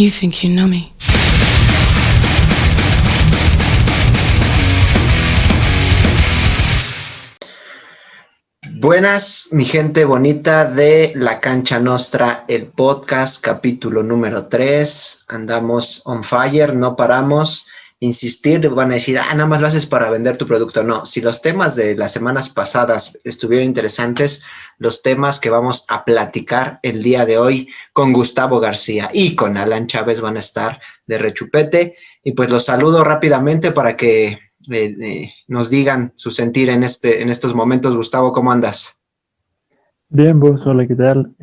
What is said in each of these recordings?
You think you know me. Buenas, mi gente bonita de La Cancha Nostra, el podcast, capítulo número 3. Andamos on fire, no paramos. Insistir, van a decir, nada más lo haces para vender tu producto. No, si los temas de las semanas pasadas estuvieron interesantes, los temas que vamos a platicar el día de hoy con Gustavo García y con Alan Chávez van a estar de rechupete. Y pues los saludo rápidamente para que nos digan su sentir en estos momentos. Gustavo, ¿cómo andas? Bien, vos, hola, ¿qué tal?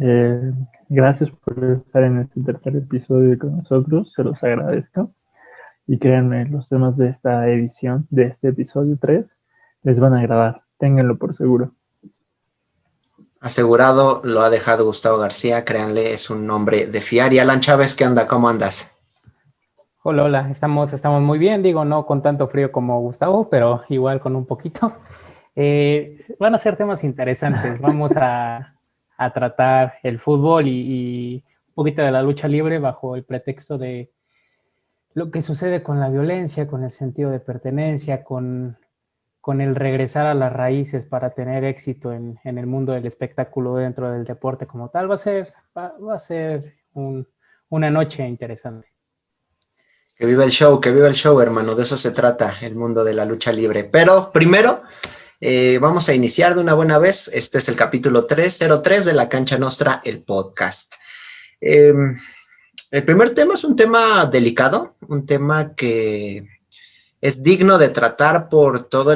Gracias por estar en este tercer episodio con nosotros, se los agradezco. Y créanme, los temas de esta edición, de este episodio 3, les van a agradar, ténganlo por seguro. Asegurado, lo ha dejado Gustavo García, créanle, es un nombre de fiar. Y Alan Chávez, ¿qué onda? ¿Cómo andas? Hola, estamos muy bien, digo, no con tanto frío como Gustavo, pero igual con un poquito. Van a ser temas interesantes, vamos a tratar el fútbol y un poquito de la lucha libre bajo el pretexto de lo que sucede con la violencia, con el sentido de pertenencia, con el regresar a las raíces para tener éxito en el mundo del espectáculo dentro del deporte como tal. Va a ser una noche interesante. Que viva el show, hermano, de eso se trata el mundo de la lucha libre. Pero primero, vamos a iniciar de una buena vez. Este es el capítulo 303 de La Cancha Nostra, el podcast. El primer tema es un tema delicado, un tema que es digno de tratar por todo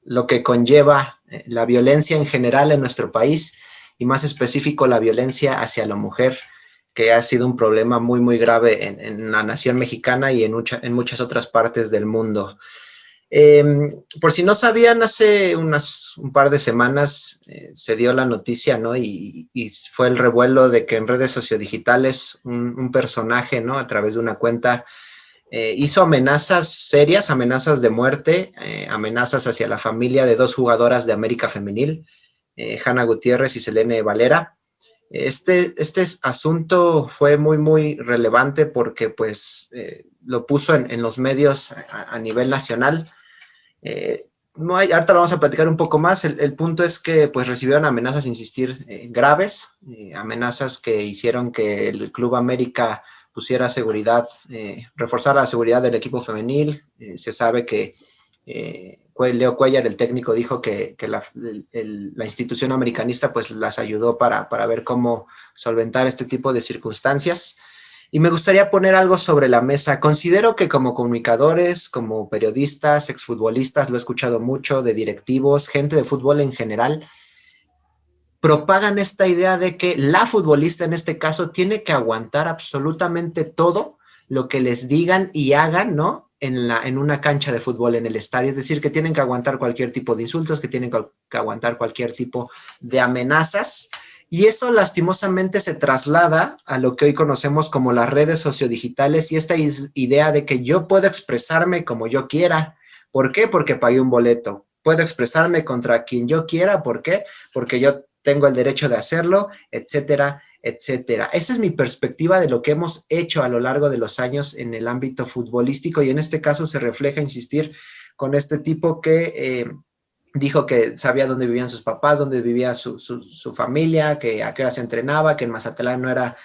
lo que conlleva la violencia en general en nuestro país y más específico la violencia hacia la mujer, que ha sido un problema muy, muy grave en la nación mexicana y en muchas otras partes del mundo. Por si no sabían, hace un par de semanas se dio la noticia, ¿no? Y fue el revuelo de que en redes sociodigitales un personaje, ¿no? A través de una cuenta hizo amenazas serias, amenazas de muerte, amenazas hacia la familia de dos jugadoras de América Femenil, Hanna Gutiérrez y Selene Valera. Este asunto fue muy, muy relevante porque pues lo puso en los medios a nivel nacional. No hay, ahorita lo vamos a platicar un poco más. El punto es que pues recibieron amenazas, insistir, graves, amenazas que hicieron que el Club América pusiera seguridad, reforzar la seguridad del equipo femenil. Se sabe que Leo Cuellar, el técnico, dijo que la institución americanista pues las ayudó para ver cómo solventar este tipo de circunstancias. Y me gustaría poner algo sobre la mesa. Considero que como comunicadores, como periodistas, exfutbolistas, lo he escuchado mucho, de directivos, gente de fútbol en general, propagan esta idea de que la futbolista en este caso tiene que aguantar absolutamente todo lo que les digan y hagan, ¿no? En una cancha de fútbol, en el estadio. Es decir, que tienen que aguantar cualquier tipo de insultos, que tienen que aguantar cualquier tipo de amenazas. Y eso lastimosamente se traslada a lo que hoy conocemos como las redes sociodigitales y esta idea de que yo puedo expresarme como yo quiera. ¿Por qué? Porque pagué un boleto. Puedo expresarme contra quien yo quiera. ¿Por qué? Porque yo tengo el derecho de hacerlo, etcétera, etcétera. Esa es mi perspectiva de lo que hemos hecho a lo largo de los años en el ámbito futbolístico y en este caso se refleja, insistir, con este tipo que dijo que sabía dónde vivían sus papás, dónde vivía su familia, que a qué hora se entrenaba, que en Mazatlán no era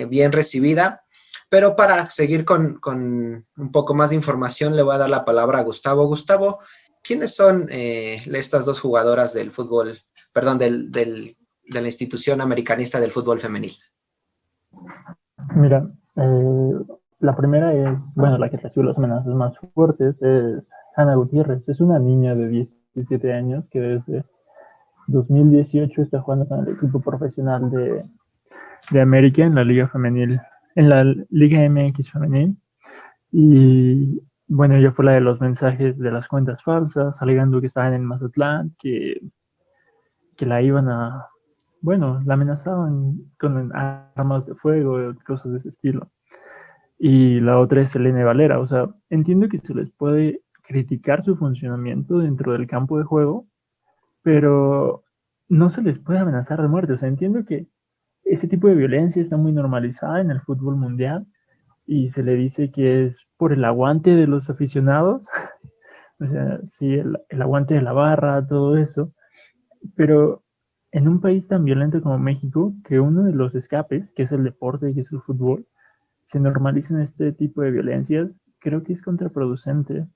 bien recibida. Pero para seguir con un poco más de información, le voy a dar la palabra a Gustavo. Gustavo, ¿quiénes son estas dos jugadoras del fútbol, perdón, de la institución americanista del fútbol femenil? Mira, la primera es, bueno, la que recibió las amenazas más fuertes es Hanna Gutiérrez. Es una niña de 17 años que desde 2018 está jugando con el equipo profesional de América en la Liga Femenil, en la Liga MX Femenil. Y bueno, ella fue la de los mensajes de las cuentas falsas, alegando que estaban en Mazatlán, que la iban a, bueno, la amenazaban con armas de fuego, cosas de ese estilo. Y la otra es Selene Valera. O sea, entiendo que se les puede criticar su funcionamiento dentro del campo de juego, pero no se les puede amenazar de muerte. O sea, entiendo que ese tipo de violencia está muy normalizada en el fútbol mundial, y se le dice que es por el aguante de los aficionados, o sea, sí, el aguante de la barra, todo eso, pero en un país tan violento como México, que uno de los escapes, que es el deporte, que es el fútbol, se normalicen este tipo de violencias, creo que es contraproducente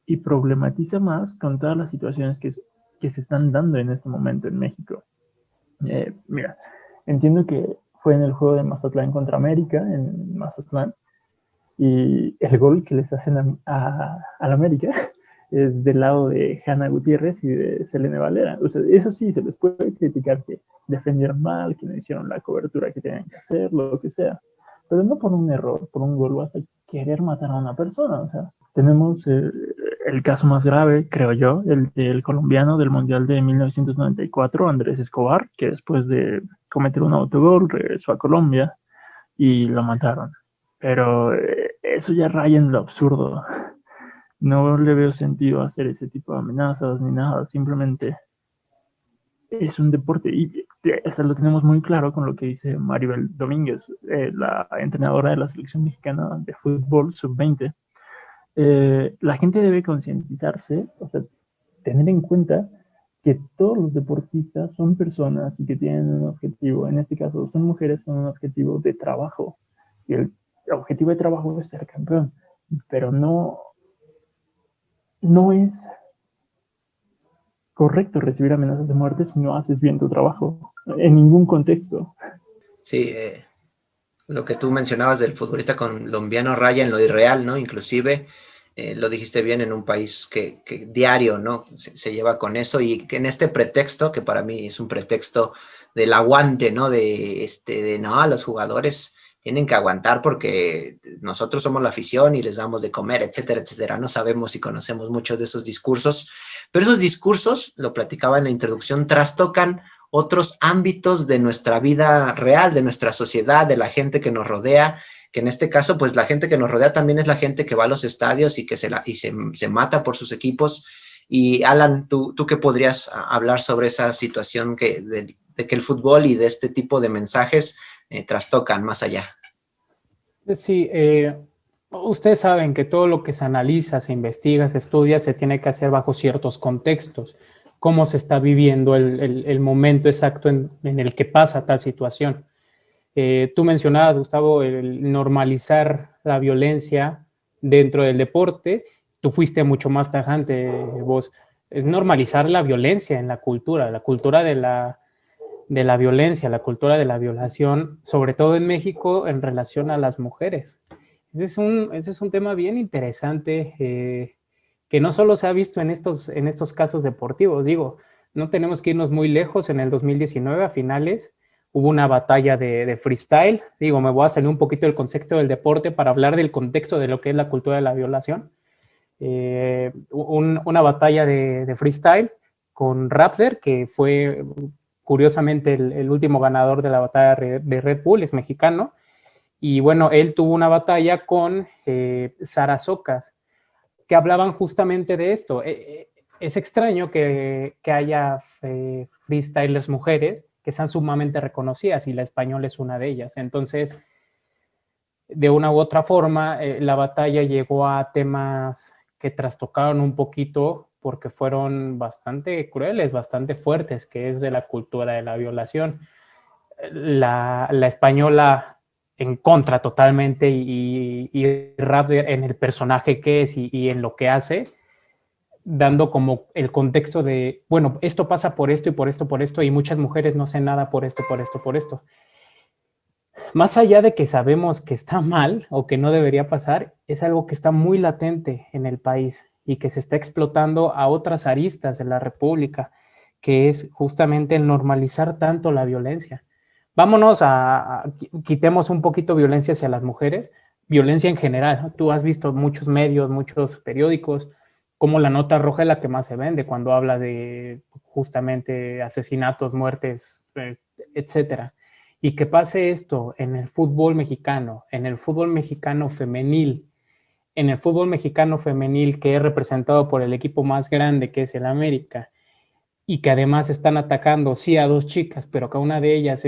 y problematiza más con todas las situaciones que se están dando en este momento en México. Mira, entiendo que fue en el juego de Mazatlán contra América, en Mazatlán, y el gol que les hacen al América es del lado de Hanna Gutiérrez y de Selene Valera. O sea, eso sí, se les puede criticar que defendieron mal, que no hicieron la cobertura que tenían que hacer, lo que sea. Pero no por un error, por un gol vas a querer matar a una persona. O sea, tenemos el caso más grave, creo yo, el del colombiano del Mundial de 1994, Andrés Escobar, que después de cometer un autogol regresó a Colombia y lo mataron. Pero eso ya raya en lo absurdo. No le veo sentido hacer ese tipo de amenazas ni nada. Simplemente es un deporte. Y eso lo tenemos muy claro con lo que dice Maribel Domínguez, la entrenadora de la selección mexicana de fútbol sub-20. La gente debe concientizarse, o sea, tener en cuenta que todos los deportistas son personas y que tienen un objetivo. En este caso, son mujeres con un objetivo de trabajo. Y el objetivo de trabajo es ser campeón. Pero no es correcto recibir amenazas de muerte si no haces bien tu trabajo. En ningún contexto. Sí, lo que tú mencionabas del futbolista colombiano raya en lo irreal, ¿no? Inclusive, lo dijiste bien, en un país que diario, ¿no? Se lleva con eso y que en este pretexto, que para mí es un pretexto del aguante, ¿no? De no, los jugadores tienen que aguantar porque nosotros somos la afición y les damos de comer, etcétera, etcétera. No sabemos y conocemos muchos de esos discursos, pero esos discursos, lo platicaba en la introducción, trastocan otros ámbitos de nuestra vida real, de nuestra sociedad, de la gente que nos rodea, que en este caso, pues la gente que nos rodea también es la gente que va a los estadios y que se mata por sus equipos. Y Alan, ¿tú qué podrías hablar sobre esa situación de que el fútbol y de este tipo de mensajes trastocan más allá? Sí, ustedes saben que todo lo que se analiza, se investiga, se estudia, se tiene que hacer bajo ciertos contextos. Cómo se está viviendo el momento exacto en el que pasa tal situación. Tú mencionabas, Gustavo, el normalizar la violencia dentro del deporte. Tú fuiste mucho más tajante, vos. Es normalizar la violencia en la cultura de la violencia, la cultura de la violación, sobre todo en México en relación a las mujeres. Ese es un tema bien interesante que no solo se ha visto en estos casos deportivos. Digo, no tenemos que irnos muy lejos. En el 2019, a finales, hubo una batalla de freestyle. Digo, me voy a salir un poquito del concepto del deporte para hablar del contexto de lo que es la cultura de la violación. Una batalla de freestyle con Raptor, que fue curiosamente el último ganador de la batalla de Red Bull, es mexicano. Y bueno, él tuvo una batalla con Sara Socas, que hablaban justamente de esto. Es extraño que haya freestylers mujeres que sean sumamente reconocidas y la española es una de ellas. Entonces, de una u otra forma, la batalla llegó a temas que trastocaron un poquito porque fueron bastante crueles, bastante fuertes, que es de la cultura de la violación. La española en contra totalmente y Raptor en el personaje que es y en lo que hace, dando como el contexto de, bueno, esto pasa por esto y por esto, y muchas mujeres no hacen nada por esto, por esto, por esto. Más allá de que sabemos que está mal o que no debería pasar, es algo que está muy latente en el país y que se está explotando a otras aristas de la República, que es justamente el normalizar tanto la violencia. Vámonos quitemos un poquito violencia hacia las mujeres, violencia en general. Tú has visto muchos medios, muchos periódicos, como la nota roja es la que más se vende cuando habla de justamente asesinatos, muertes, etcétera. Y que pase esto en el fútbol mexicano femenil, en el fútbol mexicano femenil que es representado por el equipo más grande que es el América, y que además están atacando, sí, a dos chicas, pero que una de ellas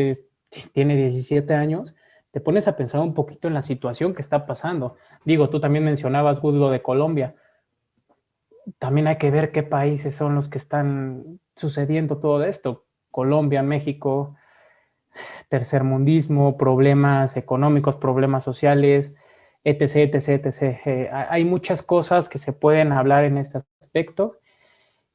tiene 17 años, te pones a pensar un poquito en la situación que está pasando. Digo, tú también mencionabas, Gus, lo de Colombia. También hay que ver qué países son los que están sucediendo todo esto. Colombia, México, tercermundismo, problemas económicos, problemas sociales, etc., etc., etc. Hay muchas cosas que se pueden hablar en este aspecto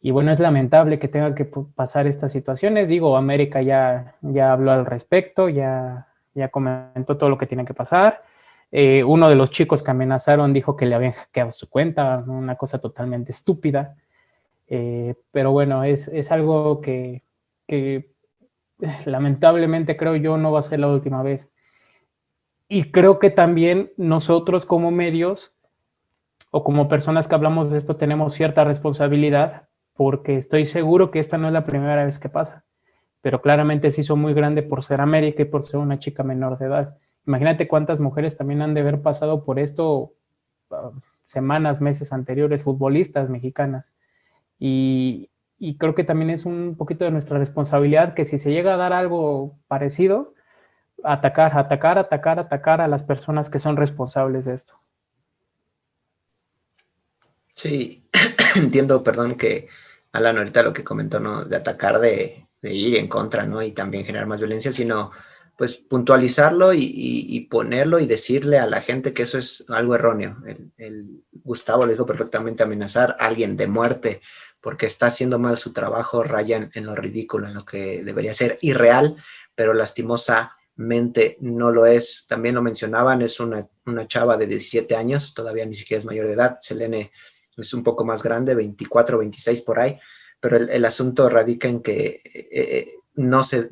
y bueno, es lamentable que tenga que pasar estas situaciones. Digo, América ya habló al respecto, ya comentó todo lo que tiene que pasar. Uno de los chicos que amenazaron dijo que le habían hackeado su cuenta, una cosa totalmente estúpida. Pero bueno, es algo que lamentablemente creo yo no va a ser la última vez. Y creo que también nosotros como medios o como personas que hablamos de esto tenemos cierta responsabilidad, porque estoy seguro que esta no es la primera vez que pasa, pero claramente se hizo muy grande por ser América y por ser una chica menor de edad. Imagínate cuántas mujeres también han de haber pasado por esto semanas, meses anteriores, futbolistas mexicanas. Y creo que también es un poquito de nuestra responsabilidad que si se llega a dar algo parecido, atacar a las personas que son responsables de esto. Sí, entiendo, perdón, que Alan ahorita lo que comentó, ¿no? De atacar, de ir en contra, ¿no? Y también generar más violencia, sino pues puntualizarlo y ponerlo y decirle a la gente que eso es algo erróneo. Gustavo lo dijo perfectamente, amenazar a alguien de muerte porque está haciendo mal su trabajo, raya en lo ridículo, en lo que debería ser irreal, pero lastimosamente no lo es. También lo mencionaban, es una chava de 17 años, todavía ni siquiera es mayor de edad. Selene es un poco más grande, 24, 26 por ahí, pero el asunto radica en que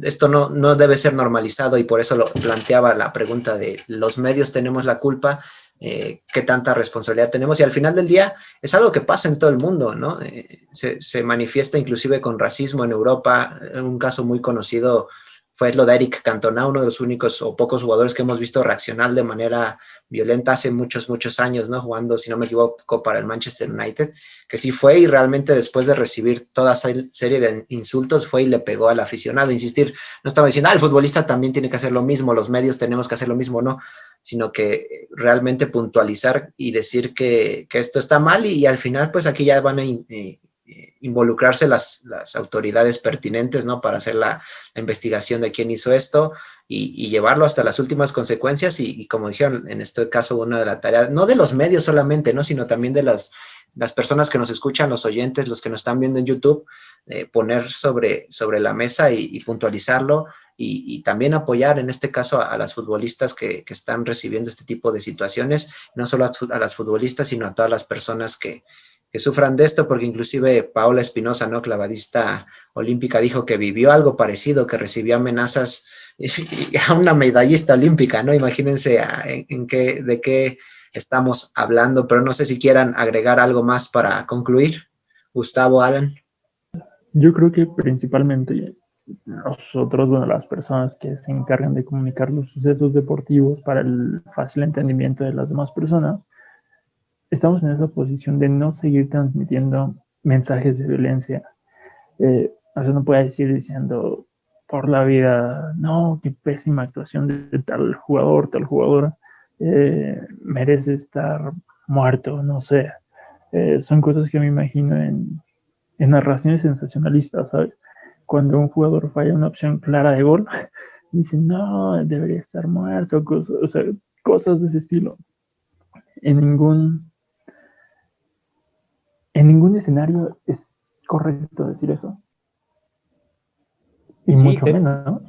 esto no debe ser normalizado y por eso lo planteaba la pregunta de los medios tenemos la culpa, qué tanta responsabilidad tenemos, y al final del día es algo que pasa en todo el mundo, ¿no? Se manifiesta inclusive con racismo en Europa. Un caso muy conocido fue lo de Eric Cantona, uno de los únicos o pocos jugadores que hemos visto reaccionar de manera violenta hace muchos, muchos años, ¿no? Jugando, si no me equivoco, para el Manchester United, que sí fue y realmente después de recibir toda esa serie de insultos fue y le pegó al aficionado. Insistir, no estaba diciendo, el futbolista también tiene que hacer lo mismo, los medios tenemos que hacer lo mismo, no, sino que realmente puntualizar y decir que esto está mal y al final pues aquí ya van a involucrarse las autoridades pertinentes, ¿no? Para hacer la investigación de quién hizo esto y llevarlo hasta las últimas consecuencias y como dijeron, en este caso una de las tareas, no de los medios solamente, ¿no? Sino también de las personas que nos escuchan, los oyentes, los que nos están viendo en YouTube, poner sobre la mesa y puntualizarlo y también apoyar en este caso a las futbolistas que están recibiendo este tipo de situaciones, no solo a las futbolistas, sino a todas las personas que sufran de esto, porque inclusive Paola Espinosa, ¿no? Clavadista olímpica, dijo que vivió algo parecido, que recibió amenazas a una medallista olímpica, ¿no? Imagínense de qué estamos hablando, pero no sé si quieran agregar algo más para concluir. Gustavo, Alan. Yo creo que principalmente nosotros, bueno, las personas que se encargan de comunicar los sucesos deportivos para el fácil entendimiento de las demás personas, estamos en esa posición de no seguir transmitiendo mensajes de violencia. O sea, no puede decir diciendo por la vida, no, qué pésima actuación de tal jugador, tal jugadora, merece estar muerto, no sé. Son cosas que me imagino en narraciones sensacionalistas, ¿sabes? Cuando un jugador falla una opción clara de gol, dicen, no, debería estar muerto, o sea, cosas de ese estilo. En ningún escenario es correcto decir eso. Y sí, mucho menos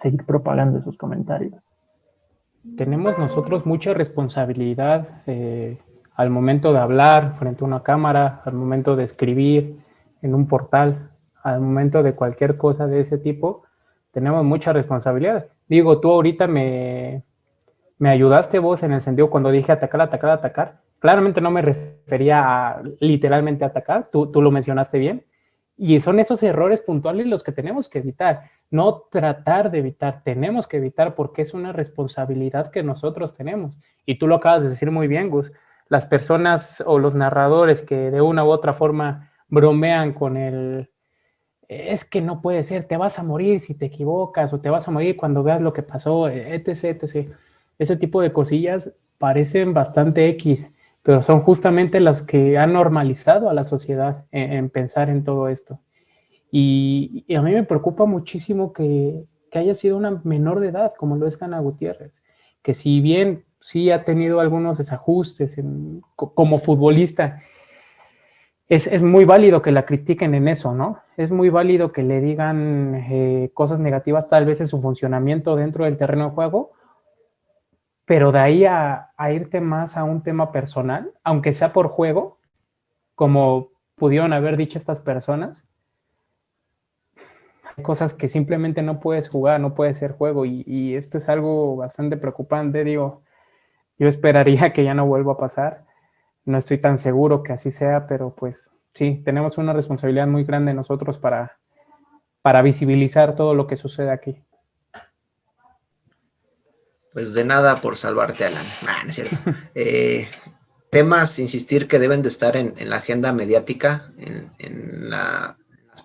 seguir propagando esos comentarios. Tenemos nosotros mucha responsabilidad al momento de hablar frente a una cámara, al momento de escribir en un portal, al momento de cualquier cosa de ese tipo, tenemos mucha responsabilidad. Digo, tú ahorita me ayudaste vos en el sentido cuando dije atacar. Claramente no me refería a literalmente atacar, tú lo mencionaste bien. Y son esos errores puntuales los que tenemos que evitar, no tratar de evitar, tenemos que evitar porque es una responsabilidad que nosotros tenemos. Y tú lo acabas de decir muy bien, Gus, las personas o los narradores que de una u otra forma bromean con es que no puede ser, te vas a morir si te equivocas o te vas a morir cuando veas lo que pasó, etc, etc. Ese tipo de cosillas parecen bastante X, pero son justamente las que han normalizado a la sociedad en pensar en todo esto. Y a mí me preocupa muchísimo que haya sido una menor de edad, como lo es Hanna Gutiérrez, que si bien sí ha tenido algunos desajustes como futbolista, es muy válido que la critiquen en eso, ¿no? Es muy válido que le digan cosas negativas tal vez en su funcionamiento dentro del terreno de juego, pero de ahí a irte más a un tema personal, aunque sea por juego, como pudieron haber dicho estas personas, hay cosas que simplemente no puedes jugar, no puede ser juego, y esto es algo bastante preocupante, digo, yo esperaría que ya no vuelva a pasar, no estoy tan seguro que así sea, pero pues sí, tenemos una responsabilidad muy grande nosotros para visibilizar todo lo que sucede aquí. Pues de nada por salvarte, Alan. No es cierto. Temas, insistir, que deben de estar en la agenda mediática, en las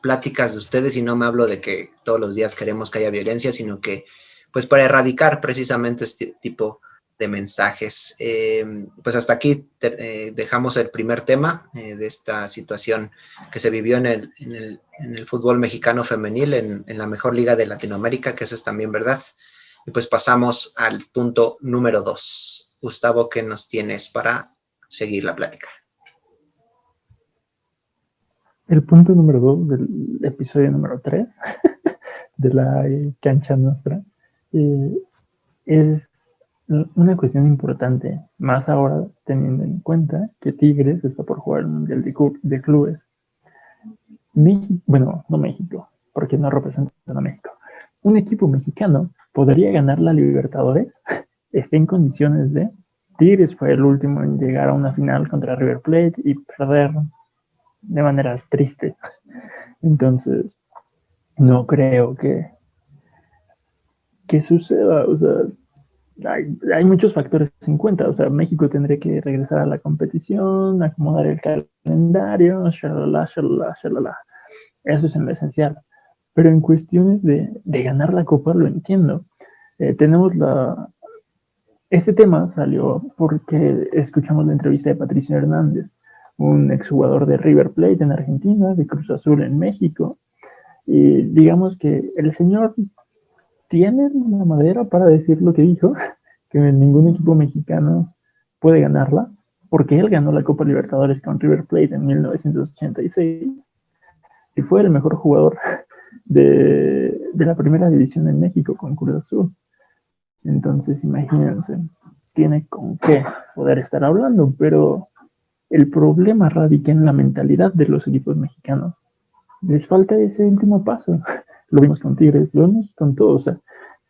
pláticas de ustedes, y no me hablo de que todos los días queremos que haya violencia, sino que pues para erradicar precisamente este tipo de mensajes. Pues hasta aquí dejamos el primer tema de esta situación que se vivió en el fútbol mexicano femenil, en la mejor liga de Latinoamérica, que eso es también verdad. Y pues pasamos al punto número 2. Gustavo, ¿qué nos tienes para seguir la plática? El punto número 2 del episodio número 3 de la cancha nuestra es una cuestión importante, más ahora teniendo en cuenta que Tigres está por jugar el Mundial de Clubes. México, bueno, no México, porque no representan a México. Un equipo mexicano podría ganar la Libertadores, está en condiciones de... Tigres fue el último en llegar a una final contra River Plate y perder de manera triste. Entonces, no creo que suceda. O sea, hay muchos factores en cuenta. O sea, México tendría que regresar a la competición, acomodar el calendario, shalala, shalala, shalala. Eso es en lo esencial. Pero en cuestiones de ganar la Copa, lo entiendo. Tenemos este tema salió porque escuchamos la entrevista de Patricio Hernández, un exjugador de River Plate en Argentina, de Cruz Azul en México, y digamos que el señor tiene la madera para decir lo que dijo, que ningún equipo mexicano puede ganarla, porque él ganó la Copa Libertadores con River Plate en 1986 y fue el mejor jugador de la primera división en México con Cruz Azul. Entonces, imagínense, tiene con qué poder estar hablando, pero el problema radica en la mentalidad de los equipos mexicanos. Les falta ese último paso. Lo vimos con Tigres, lo vimos con todos. O sea,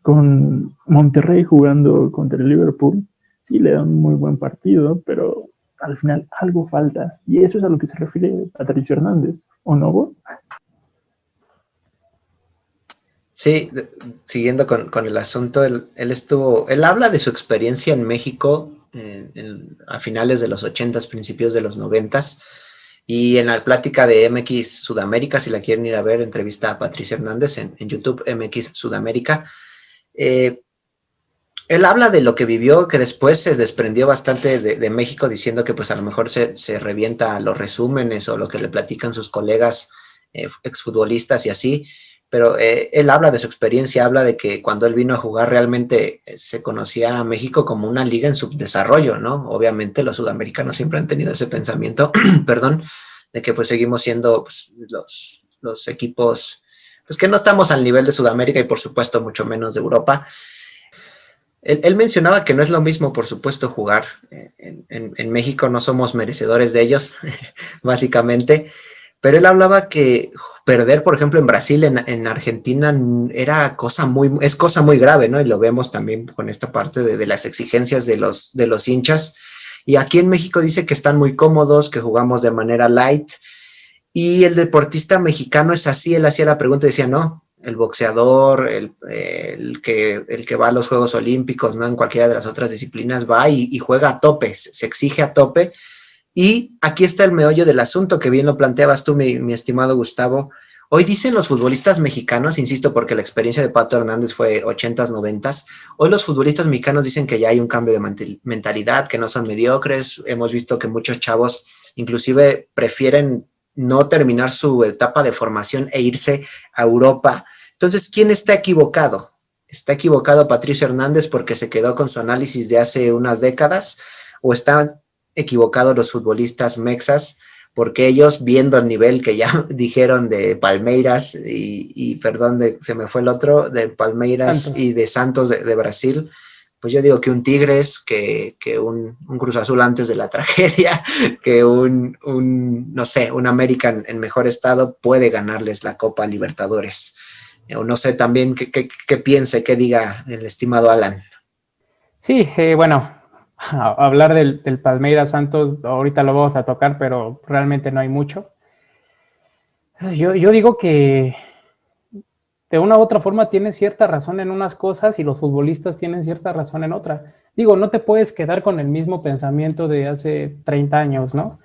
con Monterrey jugando contra el Liverpool, sí le dan un muy buen partido, pero al final algo falta. Y eso es a lo que se refiere Patricio Hernández, ¿o no vos? Sí, siguiendo con el asunto, él habla de su experiencia en México a finales de los 80s, principios de los 90s, y en la plática de MX Sudamérica, si la quieren ir a ver, entrevista a Patricia Hernández en YouTube, MX Sudamérica. Él habla de lo que vivió, que después se desprendió bastante de México, diciendo que pues a lo mejor se revienta los resúmenes o lo que le platican sus colegas exfutbolistas y así, pero él habla de su experiencia, habla de que cuando él vino a jugar realmente se conocía a México como una liga en subdesarrollo, ¿no? Obviamente los sudamericanos siempre han tenido ese pensamiento, perdón, de que pues seguimos siendo pues, los equipos, pues que no estamos al nivel de Sudamérica y por supuesto mucho menos de Europa. Él mencionaba que no es lo mismo, por supuesto, jugar en México, no somos merecedores de ellos, básicamente, pero él hablaba que perder, por ejemplo, en Brasil, en Argentina, es cosa muy grave, ¿no? Y lo vemos también con esta parte de las exigencias de los hinchas. Y aquí en México dice que están muy cómodos, que jugamos de manera light. Y el deportista mexicano es así, él hacía la pregunta y decía, no, el boxeador, el que va a los Juegos Olímpicos, ¿no? En cualquiera de las otras disciplinas va y juega a tope, se exige a tope. Y aquí está el meollo del asunto, que bien lo planteabas tú, mi estimado Gustavo. Hoy dicen los futbolistas mexicanos, insisto, porque la experiencia de Pato Hernández fue 80s, 90s, hoy los futbolistas mexicanos dicen que ya hay un cambio de mentalidad, que no son mediocres. Hemos visto que muchos chavos inclusive prefieren no terminar su etapa de formación e irse a Europa. Entonces, ¿quién está equivocado? ¿Está equivocado Patricio Hernández porque se quedó con su análisis de hace unas décadas? ¿O están equivocados los futbolistas mexas porque ellos, viendo el nivel que ya dijeron de Palmeiras y perdón, se me fue el otro, de Palmeiras Santos. y de Santos de Brasil, pues yo digo que un Tigres, que un Cruz Azul antes de la tragedia, que no sé, un América en mejor estado puede ganarles la Copa Libertadores. O no sé también qué piense, qué diga el estimado Alan. Sí, bueno, hablar del Palmeiras Santos, ahorita lo vamos a tocar, pero realmente no hay mucho. Yo digo que de una u otra forma tienes cierta razón en unas cosas y los futbolistas tienen cierta razón en otra. Digo, no te puedes quedar con el mismo pensamiento de hace 30 años, ¿no?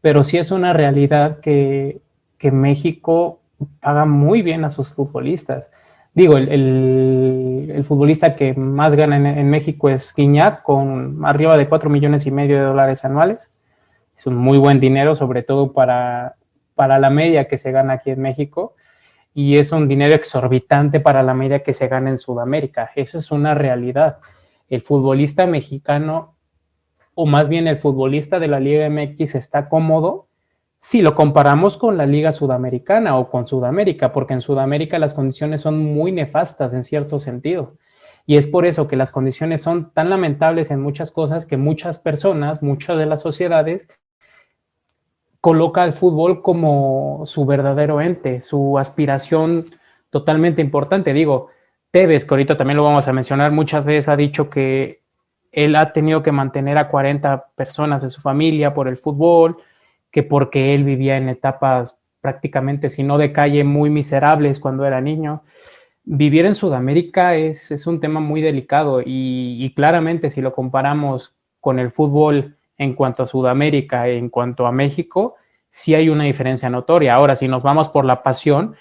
Pero sí es una realidad que México paga muy bien a sus futbolistas. Digo, el futbolista que más gana en México es Guiñac, con arriba de 4,5 millones de dólares anuales. Es un muy buen dinero, sobre todo para la media que se gana aquí en México, y es un dinero exorbitante para la media que se gana en Sudamérica. Eso es una realidad. El futbolista mexicano, o más bien el futbolista de la Liga MX, está cómodo si lo comparamos con la Liga Sudamericana o con Sudamérica, porque en Sudamérica las condiciones son muy nefastas en cierto sentido. Y es por eso que las condiciones son tan lamentables en muchas cosas que muchas personas, muchas de las sociedades, coloca al fútbol como su verdadero ente, su aspiración totalmente importante. Digo, Tevez, que ahorita también lo vamos a mencionar, muchas veces ha dicho que él ha tenido que mantener a 40 personas de su familia por el fútbol, que porque él vivía en etapas prácticamente, si no de calle, muy miserables cuando era niño. Vivir en Sudamérica es un tema muy delicado y claramente si lo comparamos con el fútbol en cuanto a Sudamérica, en cuanto a México, sí hay una diferencia notoria. Ahora, si nos vamos por la pasión,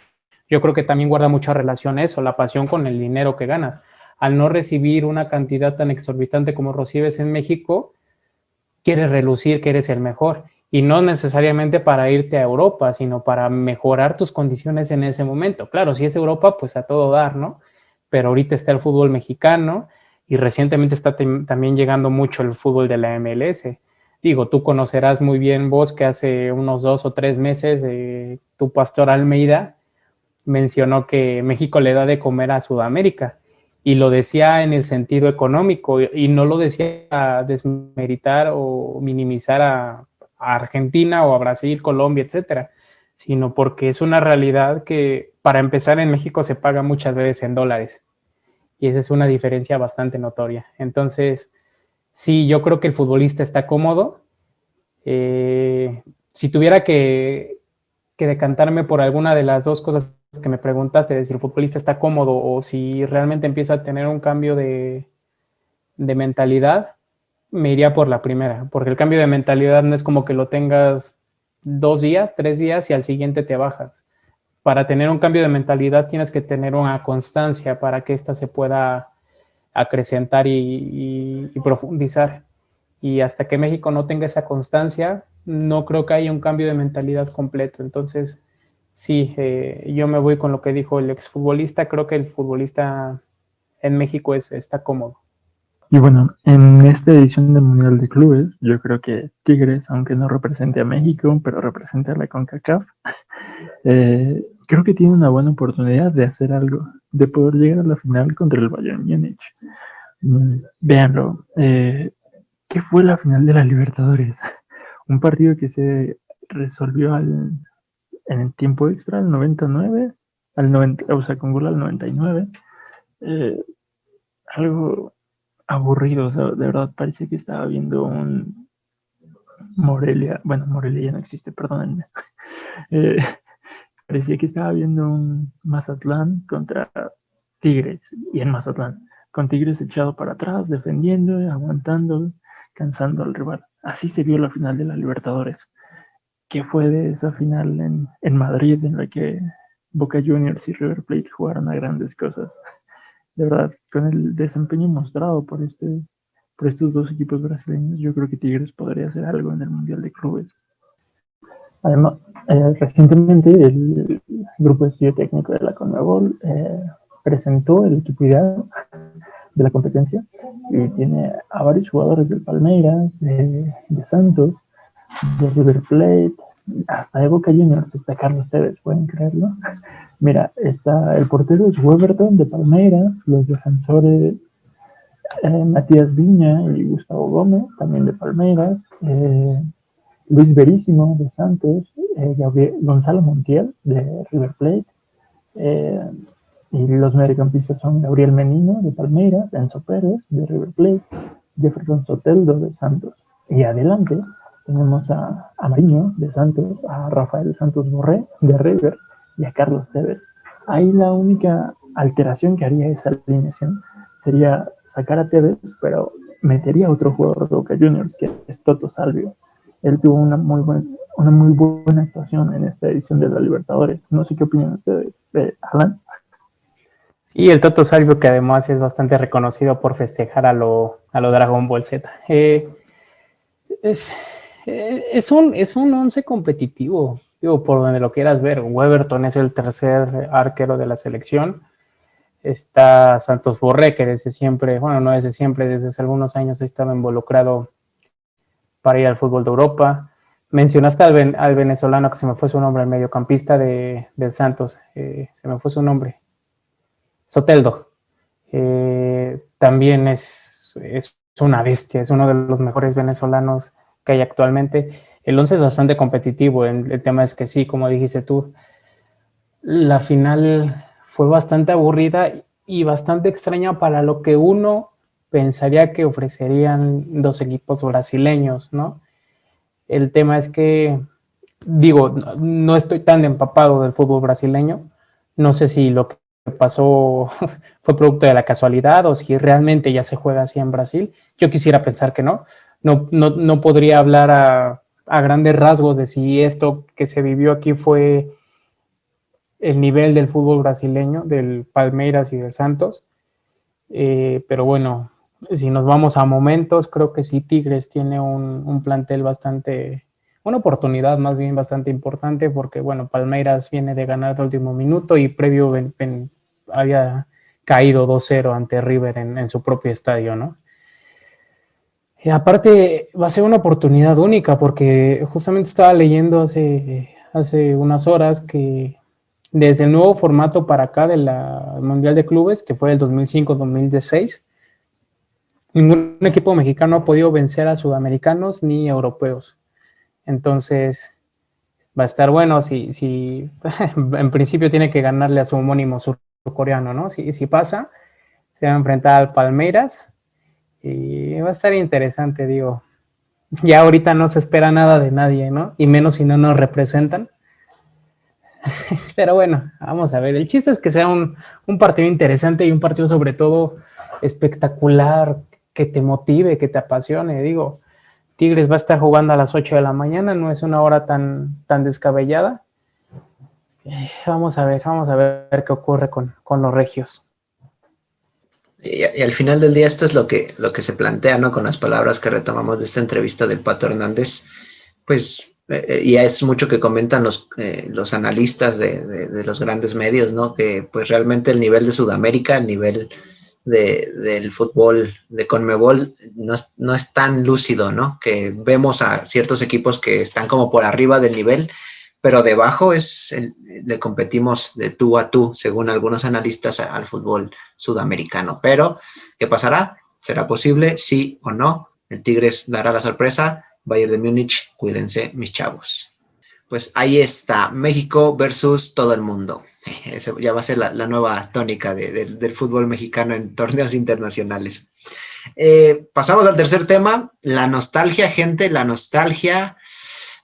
yo creo que también guarda mucha relación eso, la pasión con el dinero que ganas. Al no recibir una cantidad tan exorbitante como recibes en México, quieres relucir que eres el mejor. Y no necesariamente para irte a Europa, sino para mejorar tus condiciones en ese momento. Claro, si es Europa, pues a todo dar, ¿no? Pero ahorita está el fútbol mexicano y recientemente está también llegando mucho el fútbol de la MLS. Digo, tú conocerás muy bien vos que hace unos 2 o 3 meses tu pastor Almeida mencionó que México le da de comer a Sudamérica y lo decía en el sentido económico y no lo decía a desmeritar o minimizar a Argentina o a Brasil, Colombia, etcétera, sino porque es una realidad que para empezar en México se paga muchas veces en dólares y esa es una diferencia bastante notoria. Entonces, sí, yo creo que el futbolista está cómodo. Si tuviera que decantarme por alguna de las dos cosas que me preguntaste, de si el futbolista está cómodo o si realmente empieza a tener un cambio de mentalidad, me iría por la primera, porque el cambio de mentalidad no es como que lo tengas 2 días, 3 días y al siguiente te bajas. Para tener un cambio de mentalidad tienes que tener una constancia para que ésta se pueda acrecentar y profundizar. Y hasta que México no tenga esa constancia, no creo que haya un cambio de mentalidad completo. Entonces, sí, yo me voy con lo que dijo el exfutbolista. Creo que el futbolista en México está cómodo. Y bueno, en esta edición del Mundial de Clubes, yo creo que Tigres, aunque no represente a México, pero representa a la CONCACAF, creo que tiene una buena oportunidad de hacer algo, de poder llegar a la final contra el Bayern Múnich. Véanlo, ¿qué fue la final de la Libertadores? Un partido que se resolvió en el tiempo extra, al 99, al 90, o sea, con gol al 99. Algo aburrido, o sea, de verdad parecía que estaba viendo un Morelia, bueno, Morelia ya no existe, perdónenme. Eh, Parecía que estaba viendo un Mazatlán contra Tigres, y en Mazatlán, con Tigres echado para atrás, defendiendo, aguantando, cansando al rival. Así se vio la final de la Libertadores. ¿Qué fue de esa final en Madrid en la que Boca Juniors y River Plate jugaron a grandes cosas. De verdad, con el desempeño mostrado por estos dos equipos brasileños, yo creo que Tigres podría hacer algo en el Mundial de Clubes. Además, recientemente el grupo de estudio técnico de la CONMEBOL presentó el equipo ideal de la competencia y tiene a varios jugadores del Palmeiras, de Santos, de River Plate, hasta de Boca Juniors. Está Carlos Tevez, ¿pueden creerlo? Mira, el portero es Weberton de Palmeiras, los defensores Matías Viña y Gustavo Gómez, también de Palmeiras, Luis Verísimo de Santos, Gonzalo Montiel de River Plate, y los mediocampistas son Gabriel Menino de Palmeiras, Enzo Pérez de River Plate, Jefferson Soteldo de Santos. Y adelante tenemos a Mariño de Santos, a Rafael Santos Borré de River y a Carlos Tevez. Ahí la única alteración que haría esa alineación sería sacar a Tevez, pero metería a otro jugador de Boca Juniors, que es Toto Salvio. Él tuvo una muy buena actuación en esta edición de la Libertadores. No sé qué opinan ustedes, Alan. Sí, el Toto Salvio, que además es bastante reconocido por festejar a lo Dragon Ball Z. Es un once competitivo, digo, por donde lo quieras ver. Weberton es el tercer arquero de la selección. Está Santos Borré, que desde siempre, bueno, no desde siempre, desde hace algunos años estaba involucrado para ir al fútbol de Europa. Mencionaste al venezolano, que se me fue su nombre, el mediocampista del Santos, se me fue su nombre, Soteldo. También es una bestia, es uno de los mejores venezolanos que hay actualmente. El 11 es bastante competitivo. El tema es que sí, como dijiste tú, la final fue bastante aburrida y bastante extraña para lo que uno pensaría que ofrecerían dos equipos brasileños, ¿no? El tema es que, digo, no estoy tan empapado del fútbol brasileño. No sé si lo que pasó fue producto de la casualidad o si realmente ya se juega así en Brasil. Yo quisiera pensar que no. No podría hablar a grandes rasgos de si esto que se vivió aquí fue el nivel del fútbol brasileño, del Palmeiras y del Santos. Pero bueno, si nos vamos a momentos, creo que sí Tigres tiene un plantel bastante, una oportunidad más bien bastante importante, porque bueno, Palmeiras viene de ganar el último minuto y previo había caído 2-0 ante River en su propio estadio, ¿no? Y aparte va a ser una oportunidad única, porque justamente estaba leyendo hace unas horas que desde el nuevo formato para acá de la Mundial de Clubes, que fue el 2005-2016, ningún equipo mexicano ha podido vencer a sudamericanos ni europeos. Entonces, va a estar bueno si en principio tiene que ganarle a su homónimo surcoreano, ¿no? Si pasa, se va a enfrentar al Palmeiras y va a estar interesante, digo. Ya ahorita no se espera nada de nadie, ¿no? Y menos si no nos representan. Pero bueno, vamos a ver. El chiste es que sea un partido interesante y un partido sobre todo espectacular, que te motive, que te apasione. Digo, Tigres va a estar jugando a las 8 de la mañana, no es una hora tan descabellada. Vamos a ver qué ocurre con los regios. Y al final del día esto es lo que se plantea, ¿no? Con las palabras que retomamos de esta entrevista del Pato Hernández, pues, y es mucho que comentan los analistas de los grandes medios, ¿no? Que pues realmente el nivel de Sudamérica, el nivel del fútbol de CONMEBOL no es tan lúcido, ¿no? Que vemos a ciertos equipos que están como por arriba del nivel, pero debajo le competimos de tú a tú, según algunos analistas, al fútbol sudamericano. Pero, ¿qué pasará? ¿Será posible? ¿Sí o no? El Tigres dará la sorpresa. Bayern de Múnich, cuídense, mis chavos. Pues ahí está, México versus todo el mundo. Eso ya va a ser la nueva tónica del fútbol mexicano en torneos internacionales. Pasamos al tercer tema, la nostalgia, gente, la nostalgia.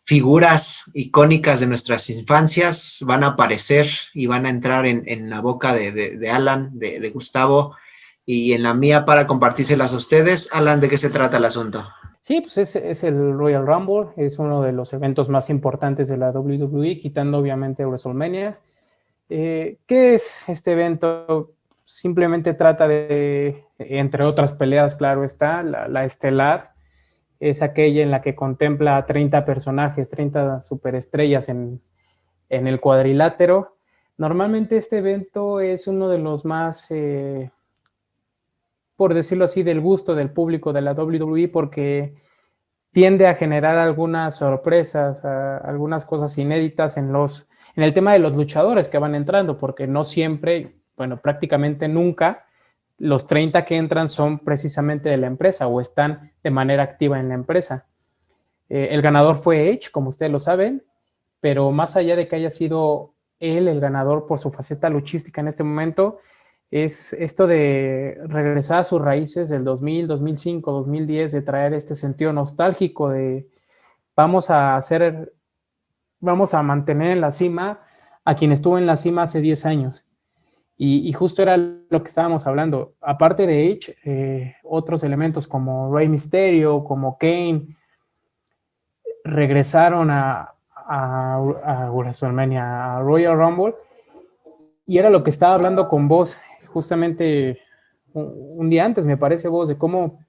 Figuras icónicas de nuestras infancias van a aparecer y van a entrar en la boca de Alan, de Gustavo, y en la mía para compartírselas a ustedes. Alan, ¿de qué se trata el asunto? Sí, pues es el Royal Rumble, es uno de los eventos más importantes de la WWE, quitando obviamente WrestleMania. ¿Qué es este evento? Simplemente trata de, entre otras peleas, claro está, la estelar es aquella en la que contempla a 30 personajes, 30 superestrellas en el cuadrilátero. Normalmente este evento es uno de los más, por decirlo así, del gusto del público de la WWE, porque tiende a generar algunas sorpresas, algunas cosas inéditas en el tema de los luchadores que van entrando, porque no siempre, bueno, prácticamente nunca los 30 que entran son precisamente de la empresa o están de manera activa en la empresa. El ganador fue Edge, como ustedes lo saben, pero más allá de que haya sido él el ganador por su faceta luchística en este momento, es esto de regresar a sus raíces del 2000, 2005, 2010, de traer este sentido nostálgico de vamos a mantener en la cima a quien estuvo en la cima hace 10 años. Y justo era lo que estábamos hablando. Aparte de Edge, otros elementos como Rey Mysterio, como Kane, regresaron a WrestleMania, a Royal Rumble, y era lo que estaba hablando con vos justamente un día antes, me parece, vos, de cómo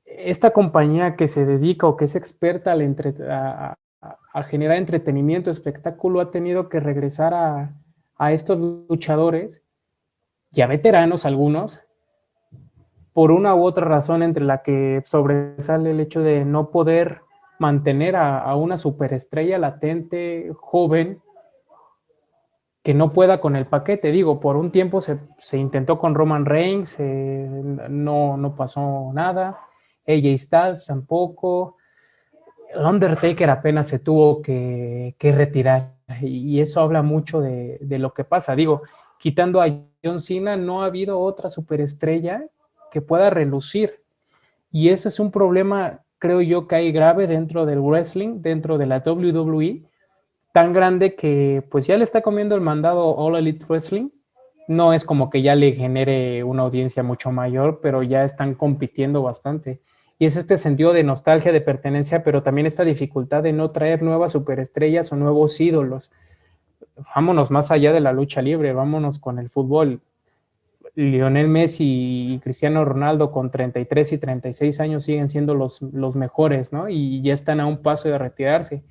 esta compañía que se dedica o que es experta a generar entretenimiento, espectáculo, ha tenido que regresar a estos luchadores, ya veteranos algunos, por una u otra razón, entre la que sobresale el hecho de no poder mantener a una superestrella latente, joven, que no pueda con el paquete. Digo, por un tiempo se intentó con Roman Reigns, no pasó nada. AJ Styles tampoco. El Undertaker apenas se tuvo que retirar. Y eso habla mucho de lo que pasa. Digo, quitando a John Cena, no ha habido otra superestrella que pueda relucir. Y ese es un problema, creo yo, que hay grave dentro del wrestling, dentro de la WWE, tan grande que pues ya le está comiendo el mandado All Elite Wrestling. No es como que ya le genere una audiencia mucho mayor, pero ya están compitiendo bastante. Y es este sentido de nostalgia, de pertenencia, pero también esta dificultad de no traer nuevas superestrellas o nuevos ídolos. Vámonos más allá de la lucha libre, vámonos con el fútbol. Lionel Messi y Cristiano Ronaldo con 33 y 36 años siguen siendo los mejores, ¿no? Y ya están a un paso de retirarse.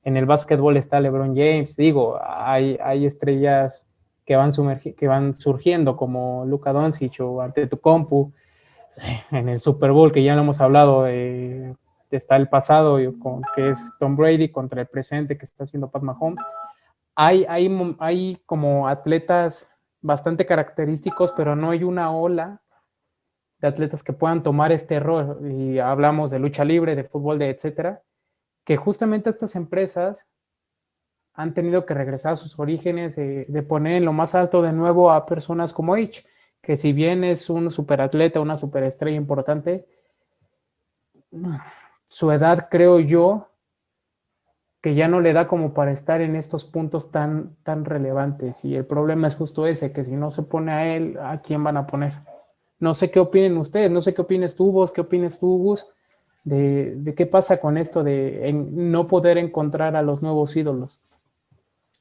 En el básquetbol está LeBron James, digo, hay estrellas que van surgiendo como Luka Doncic o Antetokounmpo. En el Super Bowl, que ya lo hemos hablado, está el pasado, que es Tom Brady, contra el presente, que está haciendo Pat Mahomes. Hay como atletas bastante característicos, pero no hay una ola de atletas que puedan tomar este rol. Y hablamos de lucha libre, de fútbol, de etcétera, que justamente estas empresas han tenido que regresar a sus orígenes, de poner en lo más alto de nuevo a personas como Edge, que si bien es un superatleta, una superestrella importante, su edad, creo yo, que ya no le da como para estar en estos puntos tan relevantes. Y el problema es justo ese, que si no se pone a él, ¿a quién van a poner? No sé qué opinen ustedes, no sé qué opines tú, vos, qué opines tú, Gus, de qué pasa con esto de no poder encontrar a los nuevos ídolos.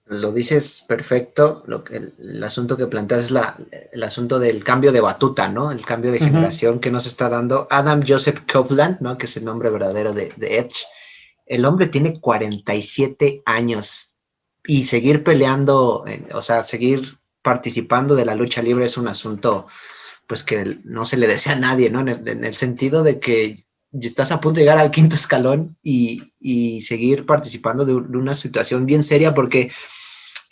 Lo dices perfecto. El asunto que planteas es el asunto del cambio de batuta, ¿no? El cambio de generación que nos está dando Adam Joseph Copeland, ¿no? Que es el nombre verdadero de Edge. El hombre tiene 47 años y seguir peleando, o sea, seguir participando de la lucha libre es un asunto, pues, que no se le desea a nadie, ¿no? En el sentido de que estás a punto de llegar al quinto escalón y seguir participando de una situación bien seria, porque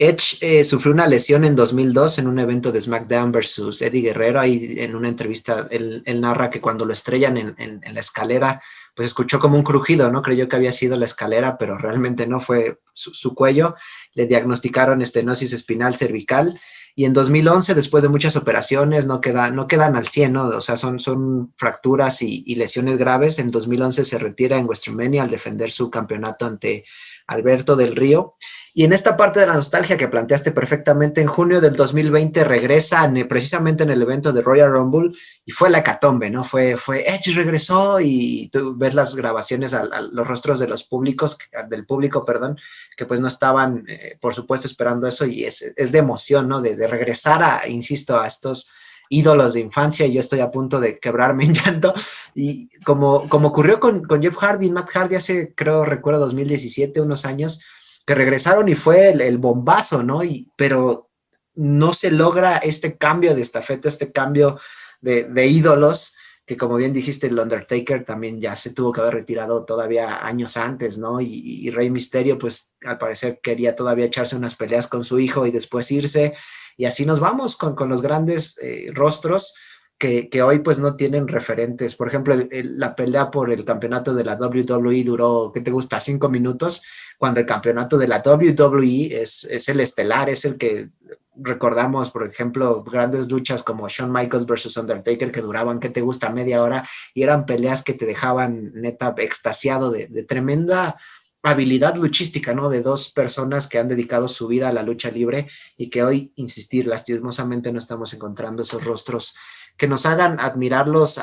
Edge sufrió una lesión en 2002 en un evento de SmackDown versus Eddie Guerrero. Ahí en una entrevista él narra que cuando lo estrellan en la escalera, pues escuchó como un crujido, ¿no? Creyó que había sido la escalera, pero realmente no, fue su cuello. Le diagnosticaron estenosis espinal cervical y en 2011, después de muchas operaciones, no quedan al 100, ¿no? O sea, son fracturas y lesiones graves. En 2011 se retira en WrestleMania al defender su campeonato ante Alberto del Río. Y en esta parte de la nostalgia que planteaste perfectamente, en junio del 2020 regresa precisamente en el evento de Royal Rumble y fue la hecatombe, ¿no? Fue Edge regresó y tú ves las grabaciones a los rostros de los públicos, del público, perdón, que pues no estaban, por supuesto, esperando eso y es de emoción, ¿no? De regresar insisto, a estos ídolos de infancia y yo estoy a punto de quebrarme en llanto y como ocurrió con Jeff Hardy y Matt Hardy hace, recuerdo 2017, unos años, que regresaron y fue el bombazo, ¿no? Pero no se logra este cambio de estafeta, este cambio de ídolos, que como bien dijiste, el Undertaker también ya se tuvo que haber retirado todavía años antes, ¿no? Y Rey Mysterio, pues al parecer quería todavía echarse unas peleas con su hijo y después irse, y así nos vamos con los grandes rostros que hoy pues no tienen referentes. Por ejemplo, la pelea por el campeonato de la WWE duró, ¿qué te gusta? 5 minutos, cuando el campeonato de la WWE es el estelar, es el que recordamos, por ejemplo, grandes luchas como Shawn Michaels versus Undertaker que duraban, ¿qué te gusta? Media hora, y eran peleas que te dejaban neta extasiado de tremenda habilidad luchística, ¿no? De dos personas que han dedicado su vida a la lucha libre y que hoy, insistir, lastimosamente no estamos encontrando esos rostros que nos hagan admirarlos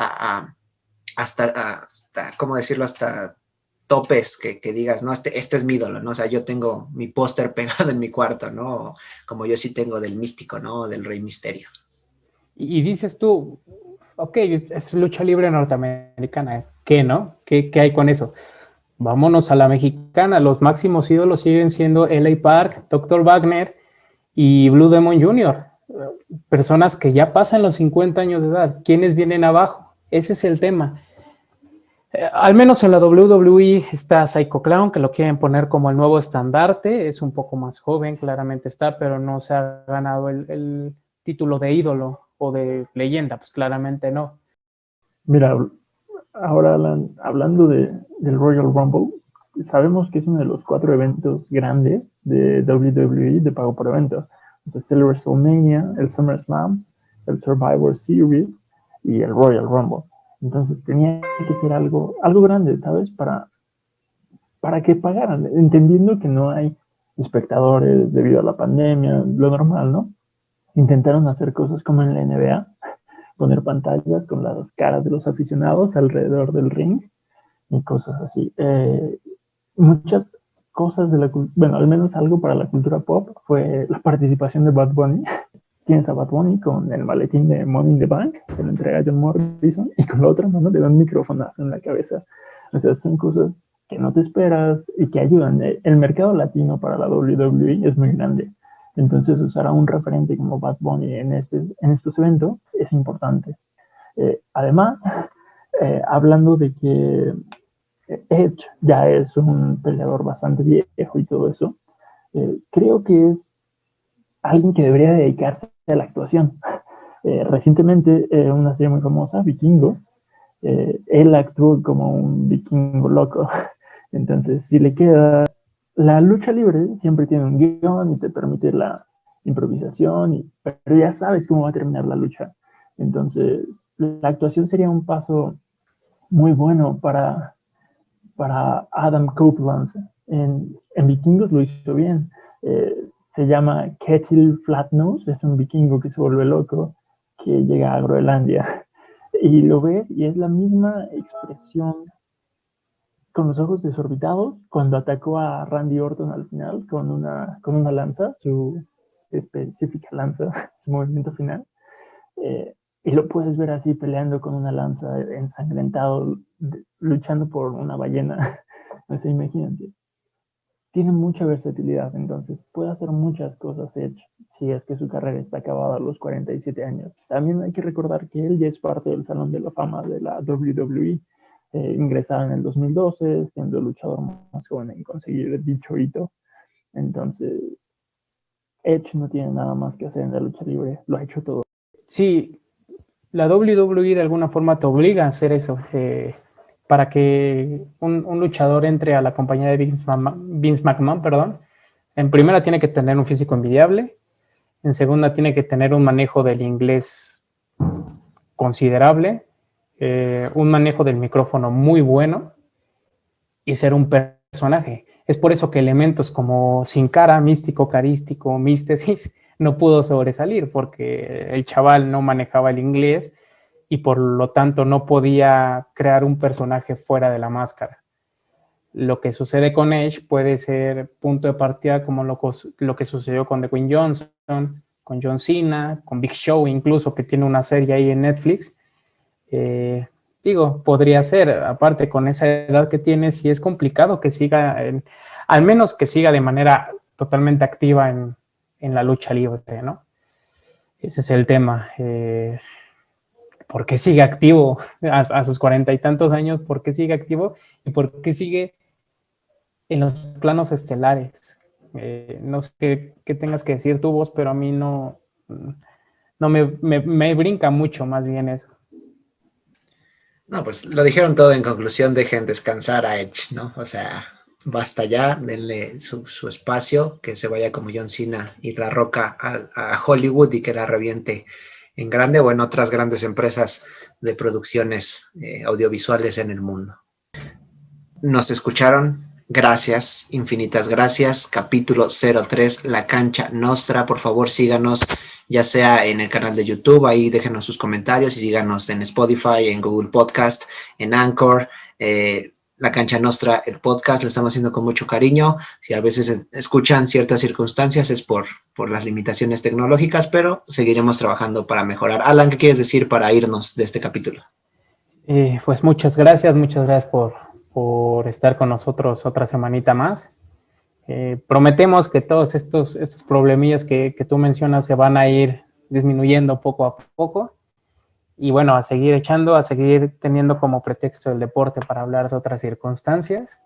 hasta, ¿cómo decirlo? Hasta topes que digas, no, este es mi ídolo, ¿no? O sea, yo tengo mi póster pegado en mi cuarto, ¿no? Como yo sí tengo del Místico, ¿no? Del Rey Misterio. Y dices tú, ok, es lucha libre norteamericana, ¿qué, no? ¿Qué hay con eso? Vámonos a la mexicana, los máximos ídolos siguen siendo L.A. Park, Dr. Wagner y Blue Demon Jr., personas que ya pasan los 50 años de edad. ¿Quiénes vienen abajo? Ese es el tema. Al menos en la WWE está Psycho Clown, que lo quieren poner como el nuevo estandarte, es un poco más joven, claramente está, pero no se ha ganado el título de ídolo o de leyenda, pues claramente no. Mira, ahora hablando del Royal Rumble, sabemos que es uno de los 4 eventos grandes de WWE de pago por eventos. Entonces está el WrestleMania, el SummerSlam, el Survivor Series y el Royal Rumble. Entonces tenía que ser algo grande, ¿sabes? Para que pagaran, entendiendo que no hay espectadores debido a la pandemia, lo normal, ¿no? Intentaron hacer cosas como en la NBA, poner pantallas con las caras de los aficionados alrededor del ring y cosas así. Muchas cosas de bueno, al menos algo para la cultura pop fue la participación de Bad Bunny. Tienes a Bad Bunny con el maletín de Money in the Bank, que lo entrega John Morrison, y con la otra mano le da un microfonazo en la cabeza. O sea, son cosas que no te esperas y que ayudan. El mercado latino para la WWE es muy grande. Entonces, usar a un referente como Bad Bunny en estos eventos es importante. Además, hablando de que Edge ya es un peleador bastante viejo y todo eso, creo que es alguien que debería dedicarse a la actuación. Recientemente, una serie muy famosa, Vikingos, él actuó como un vikingo loco. Entonces, si le queda... La lucha libre siempre tiene un guión y te permite la improvisación, pero ya sabes cómo va a terminar la lucha. Entonces, la actuación sería un paso muy bueno para Adam Copeland. En Vikingos lo hizo bien. Se llama Ketil Flatnose, es un vikingo que se vuelve loco, que llega a Groenlandia. Y lo ves y es la misma expresión con los ojos desorbitados cuando atacó a Randy Orton al final con una lanza, su específica lanza, su movimiento final. Y lo puedes ver así peleando con una lanza, ensangrentado, luchando por una ballena. O sea, imagínate. Tiene mucha versatilidad, entonces puede hacer muchas cosas Edge si es que su carrera está acabada a los 47 años. También hay que recordar que él ya es parte del Salón de la Fama de la WWE. Ingresado en el 2012, siendo el luchador más joven en conseguir dicho hito. Entonces, Edge no tiene nada más que hacer en la lucha libre, lo ha hecho todo. Sí, la WWE de alguna forma te obliga a hacer eso, para que un luchador entre a la compañía de Vince McMahon, perdón. En primera tiene que tener un físico envidiable, en segunda tiene que tener un manejo del inglés considerable, un manejo del micrófono muy bueno y ser un personaje. Es por eso que elementos como Sin Cara, Místico, Carístico, Místesis, no pudo sobresalir, porque el chaval no manejaba el inglés y por lo tanto no podía crear un personaje fuera de la máscara. Lo que sucede con Edge puede ser punto de partida como lo que sucedió con Dwayne Johnson, con John Cena, con Big Show incluso, que tiene una serie ahí en Netflix. Podría ser, aparte con esa edad que tiene, sí es complicado que siga, al menos que siga de manera totalmente activa en la lucha libre, ¿no? Ese es el tema. ¿Por qué sigue activo a sus 40 y tantos años? ¿Por qué sigue activo? ¿Y por qué sigue en los planos estelares? No sé qué tengas que decir tu voz, pero a mí no me brinca mucho más bien eso. No, pues lo dijeron todo. En conclusión, dejen descansar a Edge, ¿no? O sea, basta ya, denle su espacio, que se vaya como John Cena y La Roca a Hollywood y que la reviente en grande o en otras grandes empresas de producciones audiovisuales en el mundo. Nos escucharon. Gracias, infinitas gracias. Capítulo 03, La Cancha Nostra. Por favor, síganos, ya sea en el canal de YouTube, ahí déjenos sus comentarios y síganos en Spotify, en Google Podcast, en Anchor. La Cancha Nostra, el podcast, lo estamos haciendo con mucho cariño. Si a veces escuchan ciertas circunstancias es por las limitaciones tecnológicas, pero seguiremos trabajando para mejorar. Alan, ¿qué quieres decir para irnos de este capítulo? Pues muchas gracias por estar con nosotros otra semanita más. Prometemos que todos estos problemillas que tú mencionas se van a ir disminuyendo poco a poco. Y bueno, a seguir teniendo como pretexto el deporte para hablar de otras circunstancias.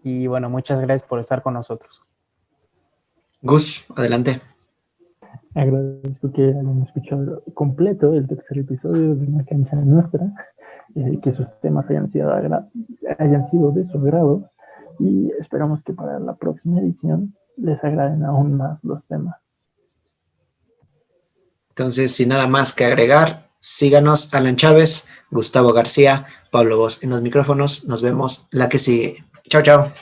Y bueno, muchas gracias por estar con nosotros. Gus, adelante. Agradezco que hayan escuchado completo el tercer episodio de La Cancha Nostra, que sus temas hayan sido de su agrado y esperamos que para la próxima edición les agraden aún más los temas. Entonces, sin nada más que agregar, síganos, Alan Chávez, Gustavo García, Pablo Voz en los micrófonos. Nos vemos la que sigue. Chao, chao.